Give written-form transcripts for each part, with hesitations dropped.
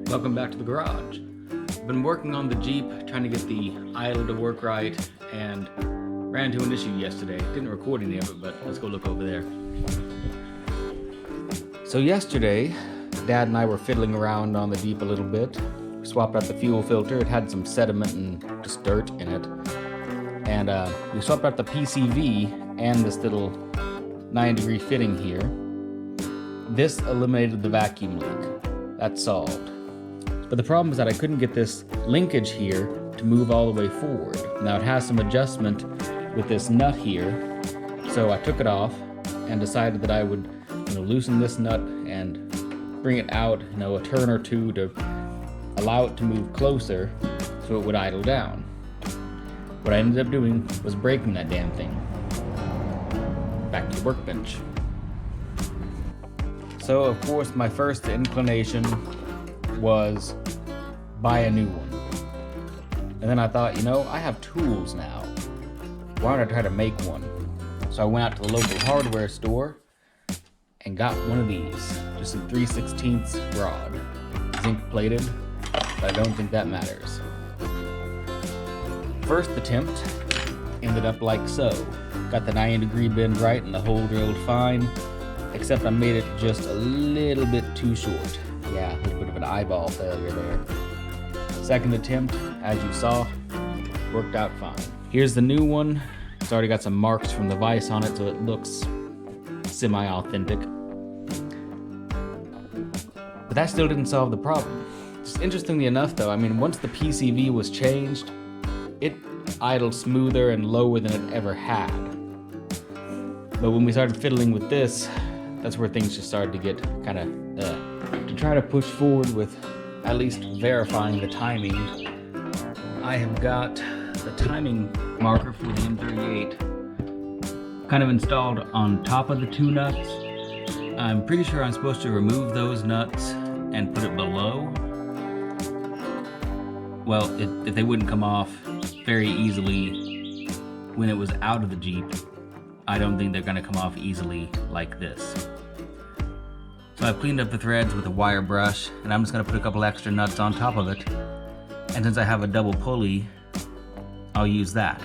Welcome back to the garage. I've been working on the Jeep, trying to get the idle to work right, and ran into an issue yesterday. Didn't record any of it, but let's go look over there. So yesterday, Dad and I were fiddling around on the Jeep a little bit. We swapped out the fuel filter. It had some sediment and just dirt in it. And we swapped out the PCV and this little 9-degree fitting here. This eliminated the vacuum leak. That's solved. But the problem is that I couldn't get this linkage here to move all the way forward. Now it has some adjustment with this nut here. So I took it off and decided that I would loosen this nut and bring it out a turn or two to allow it to move closer so it would idle down. What I ended up doing was breaking that damn thing. Back to the workbench. So of course my first inclination was buy a new one. And then I thought, I have tools now. Why don't I try to make one? So I went out to the local hardware store and got one of these. Just a 3/16 rod. Zinc plated, but I don't think that matters. First attempt ended up like so. Got the 90-degree bend right and the hole drilled fine, except I made it just a little bit too short. Yeah, a little bit of an eyeball failure there. Second attempt, as you saw, worked out fine. Here's the new one. It's already got some marks from the vise on it, so it looks semi-authentic. But that still didn't solve the problem. Just interestingly enough though, once the PCV was changed, it idled smoother and lower than it ever had. But when we started fiddling with this, that's where things just started to get kind of To try to push forward with at least verifying the timing, I have got the timing marker for the M38 kind of installed on top of the two nuts. I'm pretty sure I'm supposed to remove those nuts and put it below. Well, if they wouldn't come off very easily when it was out of the Jeep, I don't think they're going to come off easily like this. So I've cleaned up the threads with a wire brush, and I'm just going to put a couple extra nuts on top of it. And since I have a double pulley, I'll use that.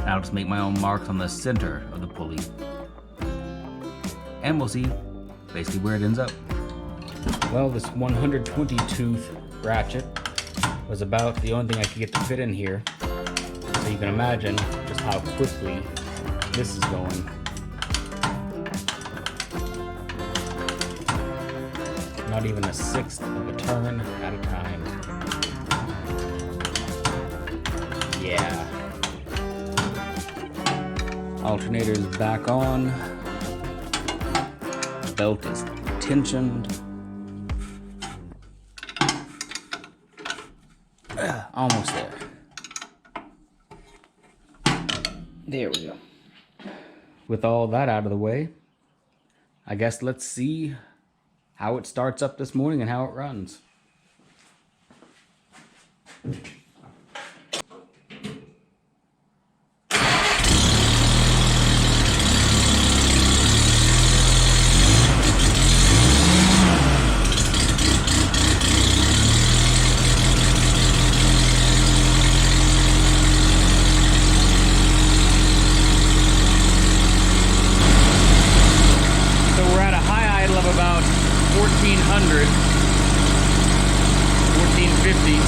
I'll just make my own marks on the center of the pulley. And we'll see basically where it ends up. Well, this 120 tooth ratchet was about the only thing I could get to fit in here. So you can imagine just how quickly this is going. Not even a sixth of a turn at a time. Yeah. Alternator's back on. Belt is tensioned. Almost there. There we go. With all that out of the way, I guess let's see how it starts up this morning and how it runs. So we're at a high idle of about 1400, 1450.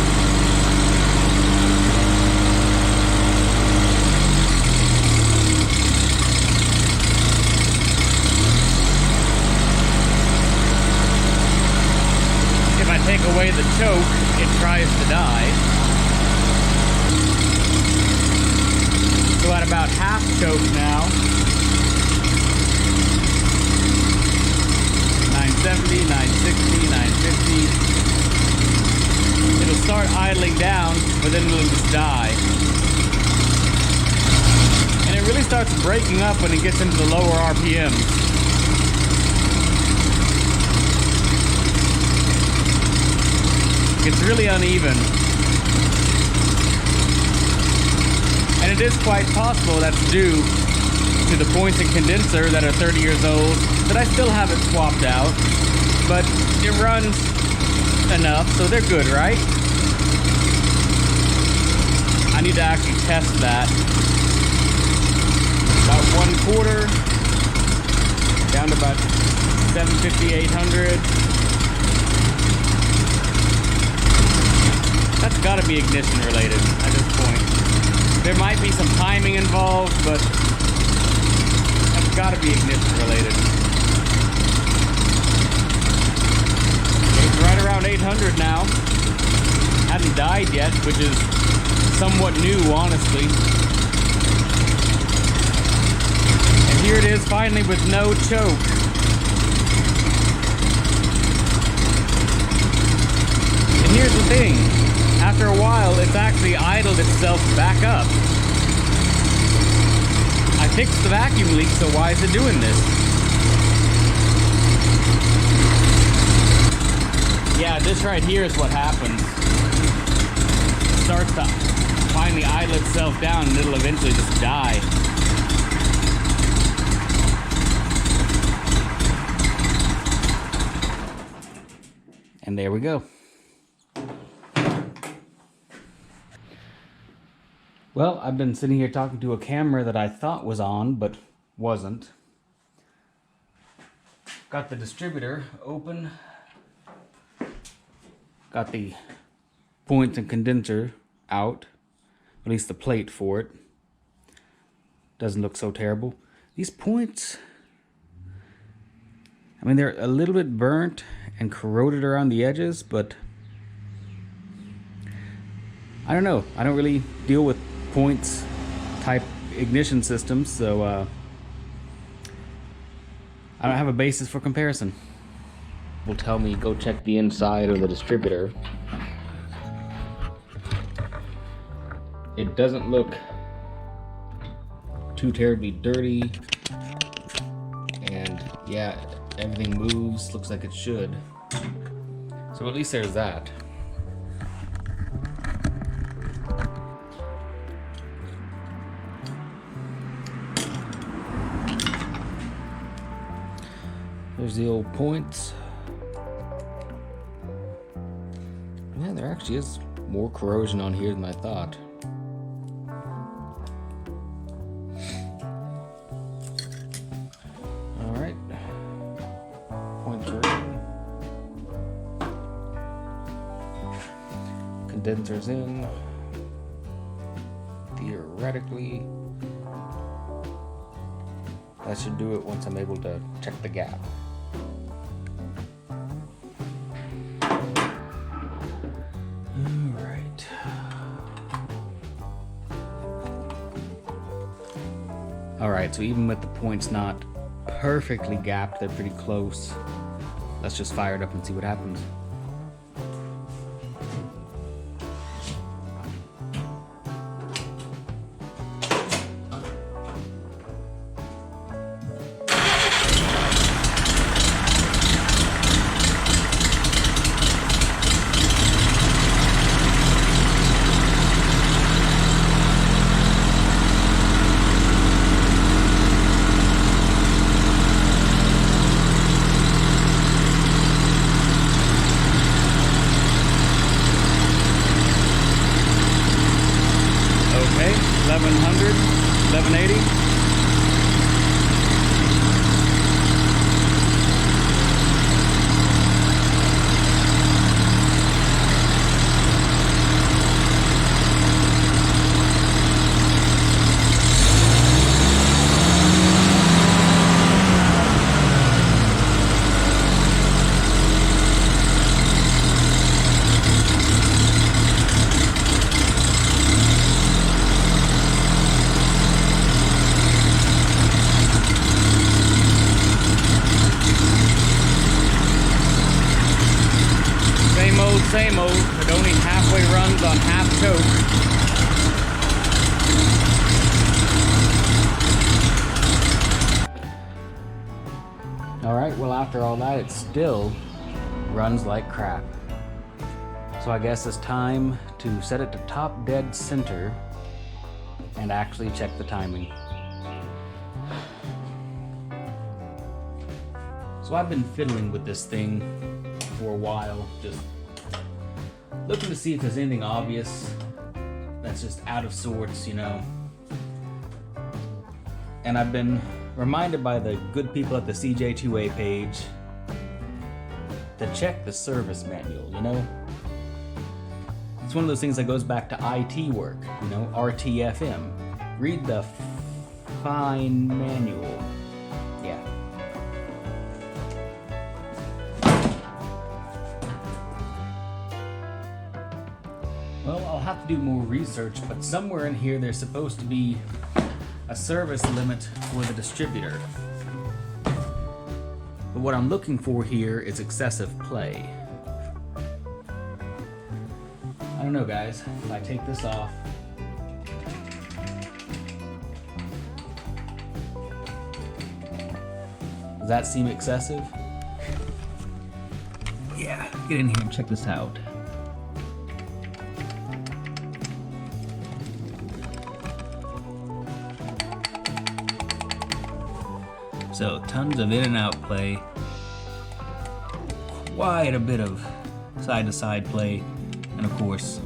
If I take away the choke, it tries to die. So at about half choke now. 970, 960, 950. It'll start idling down, but then it'll just die. And it really starts breaking up when it gets into the lower RPMs. It's really uneven. And it is quite possible that's due to the points and condenser that are 30 years old that I still haven't swapped out, but it runs enough, so they're good, right? I need to actually test that. About 1/4, down to about 750, 800. That's gotta be ignition related at this point. There might be some timing involved, but that's gotta be ignition related. It's right around 800 now. Hasn't died yet, which is somewhat new, honestly. And here it is finally with no choke. And here's the thing. After a while, it's actually idled itself back up. I fixed the vacuum leak, so why is it doing this? Yeah, this right here is what happens. It starts to finally idle itself down and it'll eventually just die. And there we go. Well, I've been sitting here talking to a camera that I thought was on, but wasn't. Got the distributor open. Got the points and condenser out. At least the plate for it. Doesn't look so terrible. These points, I mean, they're a little bit burnt and corroded around the edges, but I don't know. I don't really deal with points type ignition systems, so I don't have a basis for comparison. Will tell me go check the inside of the distributor. It doesn't look too terribly dirty, and yeah, everything moves, looks like it should. So at least there's that. There's the old points. Yeah, there actually is more corrosion on here than I thought. Alright. Points are in. Condenser's in. Theoretically, that should do it once I'm able to check the gap. Alright, so even with the points not perfectly gapped, they're pretty close. Let's just fire it up and see what happens. Okay, 1100, 1180. Same old, it only halfway runs on half choke. Alright, well after all that it still runs like crap. So I guess it's time to set it to top dead center and actually check the timing. So I've been fiddling with this thing for a while, just looking to see if there's anything obvious that's just out of sorts, you know. And I've been reminded by the good people at the CJ2A page to check the service manual, you know. It's one of those things that goes back to IT work, you know, RTFM. Read the fine manual. Yeah. Well, I'll have to do more research, but somewhere in here there's supposed to be a service limit for the distributor. But what I'm looking for here is excessive play. I don't know, guys. If I take this off, does that seem excessive? Yeah, get in here and check this out. So tons of in and out play, quite a bit of side to side play, and of course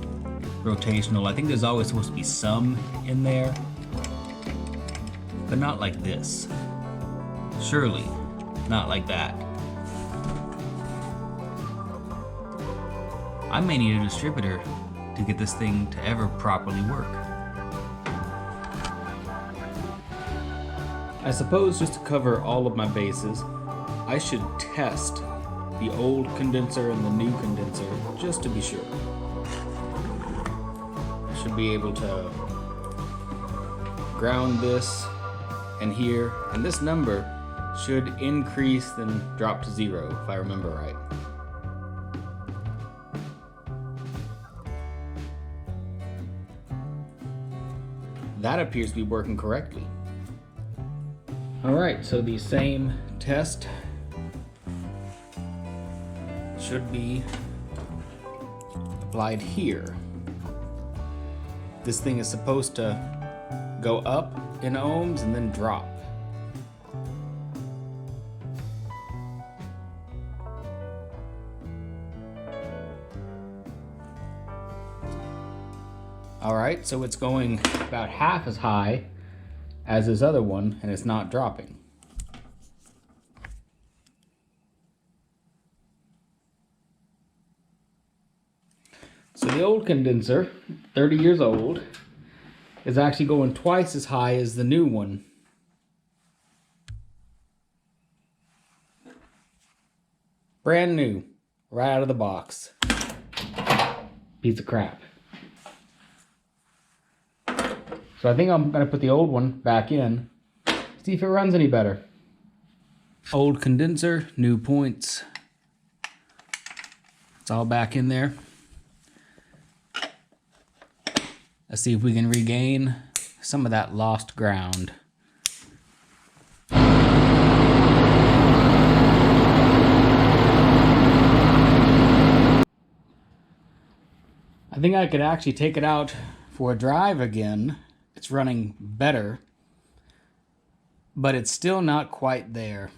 rotational. I think there's always supposed to be some in there, but not like this. Surely not like that. I may need a distributor to get this thing to ever properly work. I suppose just to cover all of my bases, I should test the old condenser and the new condenser just to be sure. I should be able to ground this and here, and this number should increase then drop to 0 if I remember right. That appears to be working correctly. Alright, so the same test should be applied here. This thing is supposed to go up in ohms and then drop. Alright, so it's going about half as high as this other one, and it's not dropping. So the old condenser, 30 years old, is actually going twice as high as the new one. Brand new, right out of the box. Piece of crap. So I think I'm going to put the old one back in, see if it runs any better. Old condenser, new points. It's all back in there. Let's see if we can regain some of that lost ground. I think I could actually take it out for a drive again. It's running better, but it's still not quite there.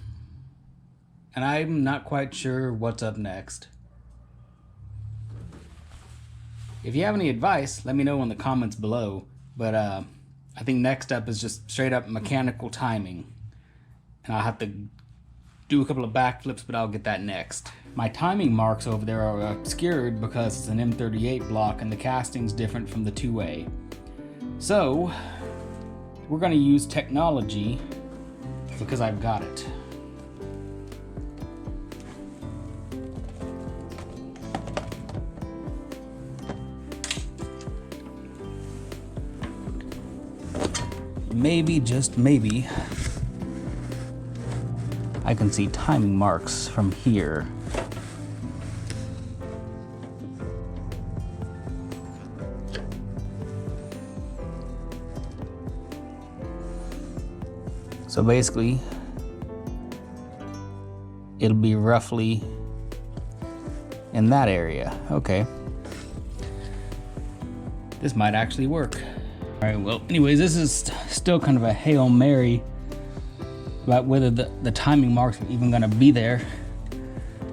And I'm not quite sure what's up next. If you have any advice, let me know in the comments below. But I think next up is just straight up mechanical timing. And I'll have to do a couple of backflips, but I'll get that next. My timing marks over there are obscured because it's an M38 block and the casting's different from the 2A. So, we're going to use technology because I've got it. Maybe, just maybe, I can see timing marks from here. So basically, it'll be roughly in that area. Okay. This might actually work. All right, well, anyways, this is still kind of a Hail Mary about whether the timing marks are even gonna be there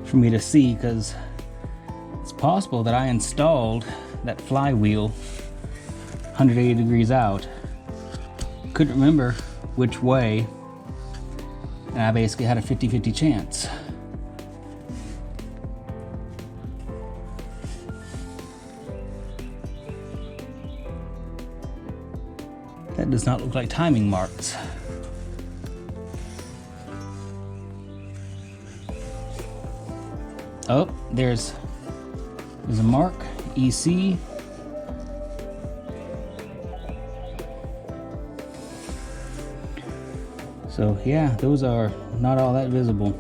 for me to see, because it's possible that I installed that flywheel 180 degrees out. Couldn't remember which way, and I basically had a 50-50 chance. That does not look like timing marks. Oh, there's a mark, EC. So yeah, those are not all that visible.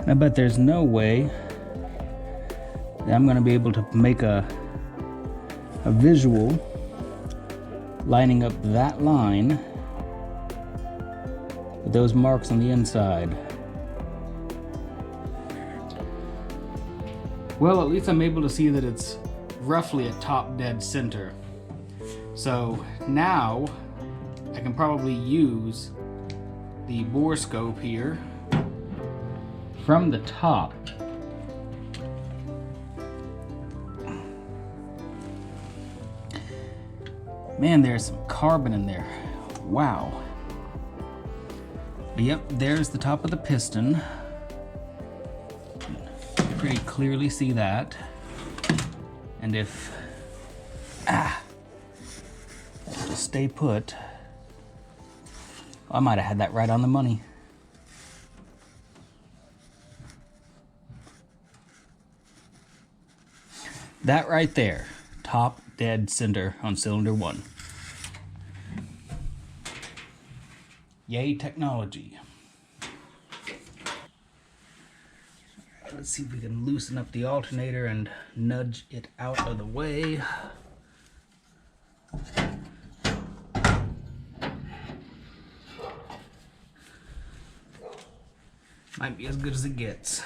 I bet there's no way that I'm gonna be able to make a visual lining up that line with those marks on the inside. Well, at least I'm able to see that it's roughly at top dead center. So now I can probably use the borescope here from the top. Man, there's some carbon in there. Wow. But yep, there's the top of the piston. Pretty clearly see that. And if just stay put, I might have had that right on the money. That right there, top dead center on cylinder 1. Yay, technology. Let's see if we can loosen up the alternator and nudge it out of the way. Might be as good as it gets.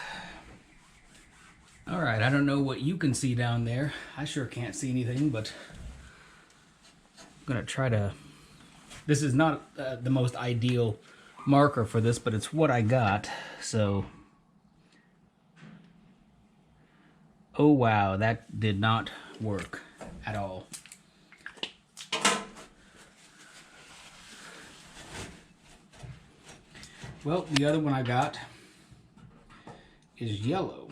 All right, I don't know what you can see down there. I sure can't see anything, but I'm gonna try to... This is not the most ideal marker for this, but it's what I got, so... Oh wow, that did not work at all. Well, the other one I got is yellow.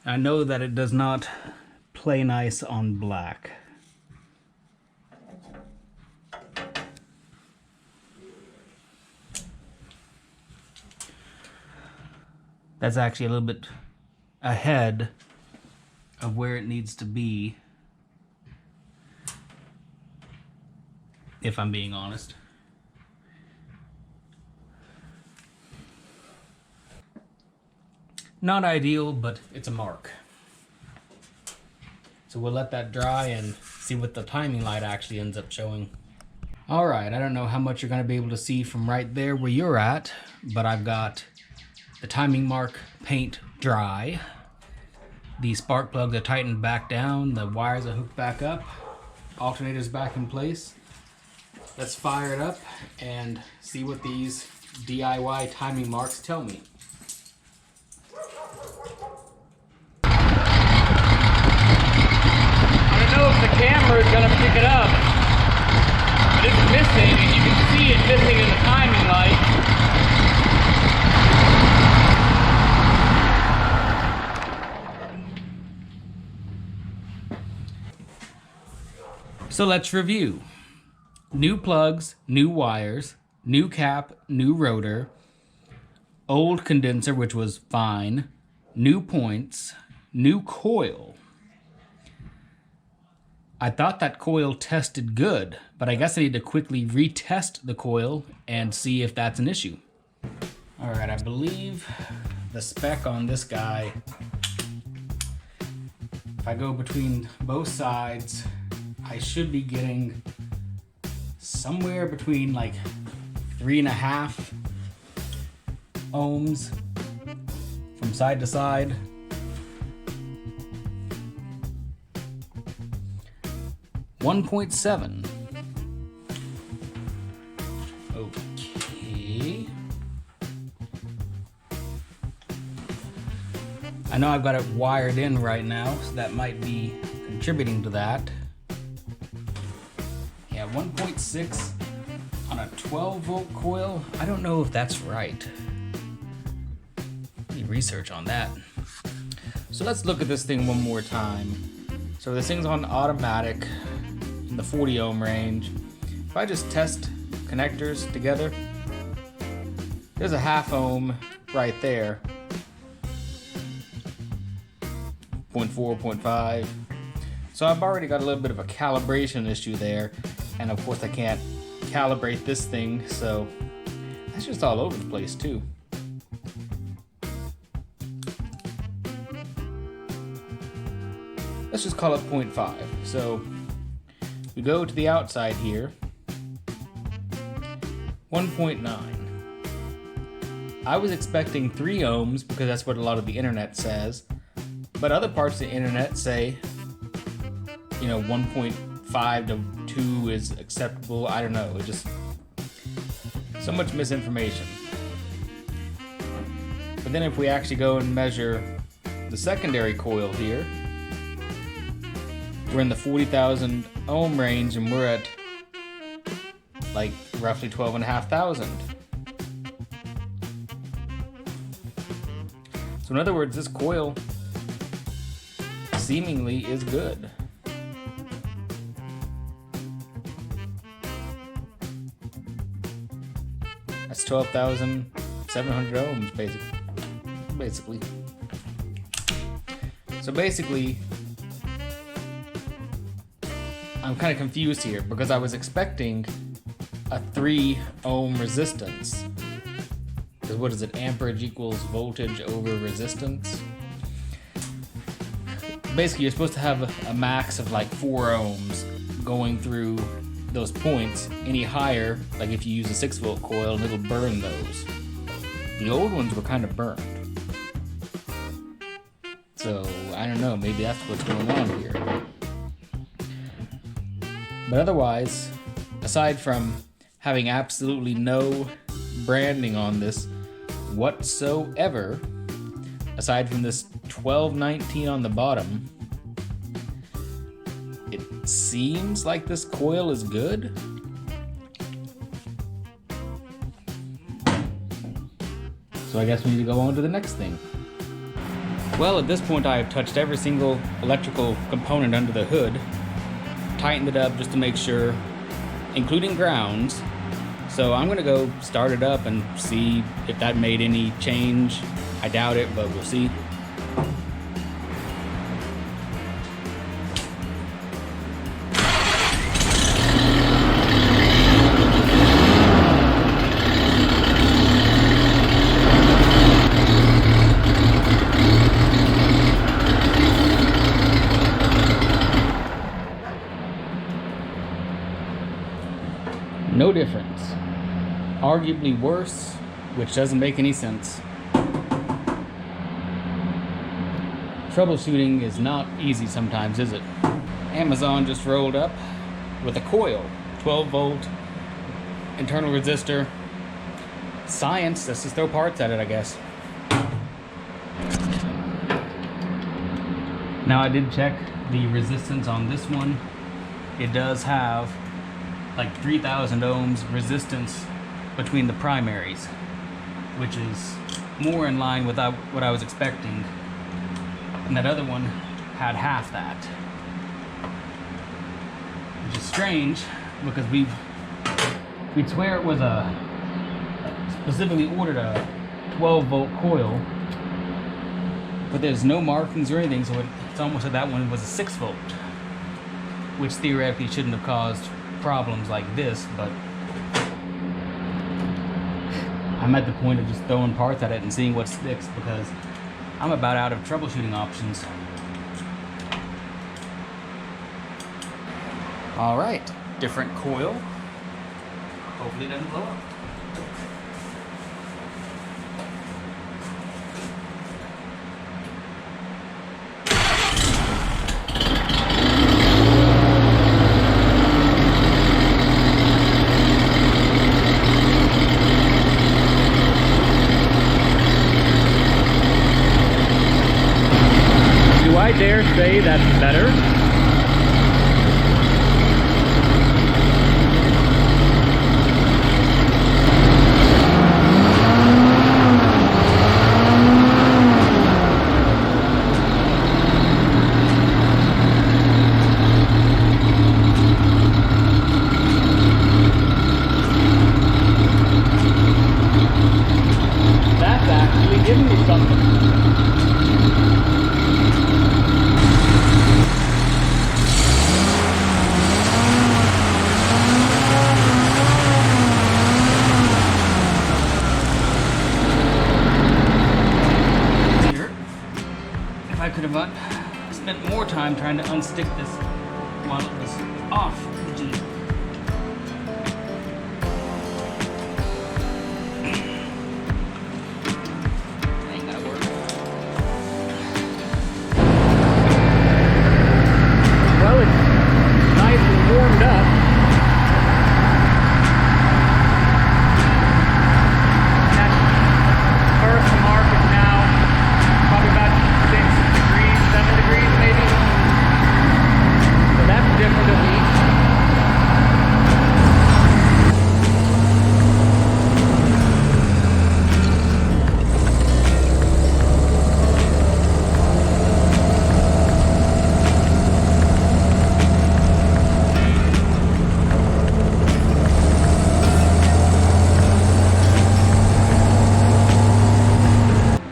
I know that it does not play nice on black. That's actually a little bit ahead of where it needs to be, if I'm being honest. Not ideal, but it's a mark. So we'll let that dry and see what the timing light actually ends up showing. All right, I don't know how much you're gonna be able to see from right there where you're at, but I've got the timing mark paint dry. The spark plugs are tightened back down, the wires are hooked back up, alternator's back in place. Let's fire it up and see what these DIY timing marks tell me. I don't know if the camera is going to pick it up, but it's missing, and you can see it missing in the timing light. So let's review. New plugs, new wires, new cap, new rotor, old condenser, which was fine, new points, new coil. I thought that coil tested good, but I guess I need to quickly retest the coil and see if that's an issue. All right, I believe the spec on this guy, if I go between both sides, I should be getting somewhere between like 3.5 ohms from side to side. Okay. I know I've got it wired in right now, so that might be contributing to that. Yeah, 1.6 on a 12-volt coil. I don't know if that's right. Need research on that. So let's look at this thing one more time. So this thing's on automatic in the 40 ohm range. If I just test connectors together, there's a 0.5 ohm right there. 0.4, 0.5. So I've already got a little bit of a calibration issue there. And of course I can't calibrate this thing, so that's just all over the place too. Let's just call it 0.5. So we go to the outside here, 1.9. I was expecting 3 ohms because that's what a lot of the internet says, but other parts of the internet say, 1.5 to 2 is acceptable. I don't know, it just so much misinformation. But then if we actually go and measure the secondary coil here, we're in the 40,000 ohm range and we're at like roughly 12,500. So in other words, this coil seemingly is good. That's 12,700 ohms basically. So basically, I'm kind of confused here because I was expecting a 3 ohm resistance. Because what is it? Amperage equals voltage over resistance. Basically, you're supposed to have a max of like 4 ohms going through those points. Any higher, like if you use a 6-volt coil, it'll burn those. The old ones were kind of burned. So, I don't know, maybe that's what's going on here. But otherwise, aside from having absolutely no branding on this whatsoever, aside from this 1219 on the bottom, it seems like this coil is good. So I guess we need to go on to the next thing. Well, at this point I have touched every single electrical component under the hood, tightened it up just to make sure, including grounds. So I'm gonna go start it up and see if that made any change. I doubt it, but we'll see. No difference. Arguably worse, which doesn't make any sense. Troubleshooting is not easy sometimes, is it? Amazon just rolled up with a coil, 12 volt, internal resistor. Science, let's just throw parts at it, I guess. Now I did check the resistance on this one. It does have like 3,000 ohms resistance between the primaries, which is more in line with what I was expecting. And that other one had half that, which is strange because we'd swear it was specifically ordered a 12 volt coil, but there's no markings or anything, so it's almost like that one was a 6 volt, which theoretically shouldn't have caused problems like this, but I'm at the point of just throwing parts at it and seeing what sticks because I'm about out of troubleshooting options. All right, different coil. Hopefully it doesn't blow up. say that's better. That's actually giving me something. If I could have spent more time trying to unstick this while it was off the Jeep. Ain't gonna work. Well, it's nice and warmed up.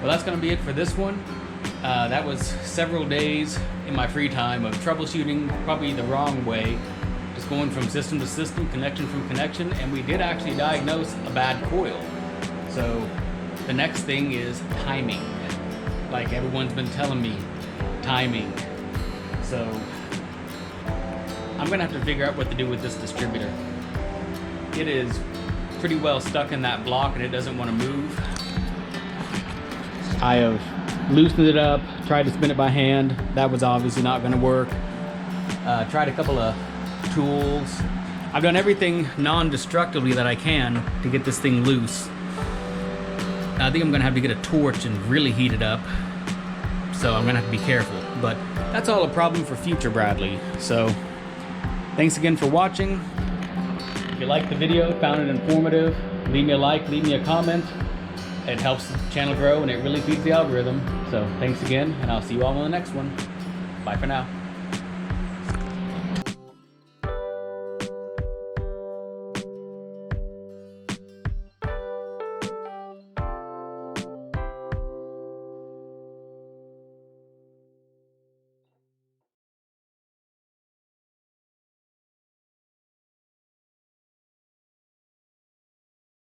That's going to be it for this one. That was several days in my free time of troubleshooting probably the wrong way, just going from system to system, connection from connection, and we did actually diagnose a bad coil. So the next thing is timing. Like everyone's been telling me, timing. So I'm going to have to figure out what to do with this distributor. It is pretty well stuck in that block and it doesn't want to move. I have loosened it up, tried to spin it by hand. That was obviously not going to work. Tried a couple of tools. I've done everything non-destructively that I can to get this thing loose. I think I'm going to have to get a torch and really heat it up. So I'm going to have to be careful. But that's all a problem for future Bradley. So thanks again for watching. If you liked the video, found it informative, leave me a like, leave me a comment. It helps the channel grow and it really feeds the algorithm. So thanks again, and I'll see you all on the next one. Bye for now.